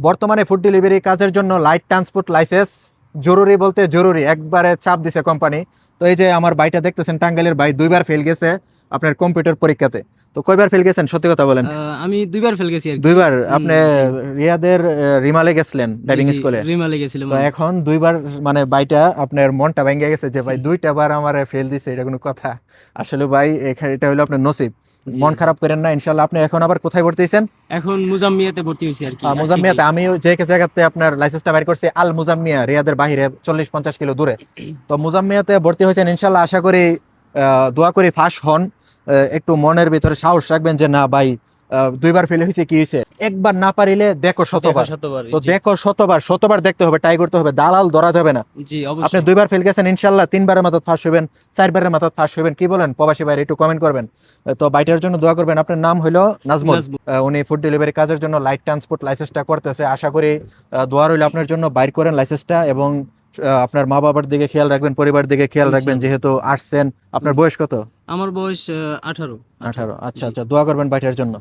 বর্তমানে food delivery কাজের জন্য লাইট ট্রান্সপোর্ট লাইসেন্স জরুরি বলতে জরুরি, একবারে চাপ দিছে কোম্পানি। তো এই যে আমার ভাইটা দেখতেছেন, টাঙ্গাইলের ভাই, 2বার ফেল গেছে আপনার কম্পিউটার পরীক্ষাতে। তো কয়বার ফেল গেছেন সত্যি কথা বলেন? আমি 2বার ফেল গেছি আর কি। 2বার? আপনি রিয়াদের রিমালে গেছিলেন ড্রাইভিং জি, স্কুলে? রিমালে গেছিলাম তো আমি। এখন 2বার মানে বাইটা আপনার মনটা ভেঙে গেছে যে ভাই 2টা বার আমার ফেল দিছে, এটা কোনো কথা? আসলে ভাই এখানে এটা হলো আপনার নসিব। জি, মন খারাপ করেন না, ইনশাল্লাহ। আপনি এখন আবার কোথায় ভর্তি হয়েছেন? এখন মুজাম্মিয়াতে ভর্তি হয়েছি আর কি আজকে মুজাম্মিয়াতে। গিয়ে। আমি যে জায়গাতে আপনার লাইসেন্সটা বাইর করছি, আল মুজাম্মিয়া, রিয়াদের বাইরে 40-50 কিলো দূরে। তো মুজাম্মিয়াতে ভর্তি হয়েছেন, ইনশাল্লাহ। আশা করি দোয়া করি ফাঁস হন। একটু মনের ভিতরে সাহস রাখবেন যে না ভাই, 2বার ফেল হয়েছে, কি হয়েছে, একবার না পারিলে দেখো শতবার। শতবার, তো জি। দেখো শতবার, শতবার দেখতে হবে, ট্রাই করতে হবে, দালাল ধরা যাবে না। জি, আপনি অবশ্যই। 2বার ফেল গেছেন, ইনশাল্লাহ 3বারের মাথায় ফাঁস হবেন, 4বারের মাথায় ফাঁস হবেন। কি বলেন প্রবাসী ভাইয়ের, একটু কমেন্ট করবেন। তো বাইটার জন্য দোয়া করবেন। আপনার নাম হলো নাজমুল। নাজমুল। উনি ফুড ডেলিভারি কাজের জন্য লাইট ট্রান্সপোর্ট লাইসেন্সটা করতেছে। আশা করি দোয়া রইল আপনার জন্য, বাইর করেন লাইসেন্সটা। এবং আপনার মা বাবার দিকে খেয়াল রাখবেন, পরিবার দিকে খেয়াল রাখবেন, ইনশাআল্লাহ। যেহেতু আসছেন। আপনার বয়স কত? আমার বয়স 18। 18? আচ্ছা আচ্ছা, দোয়া করবেন বাইটার জন্য।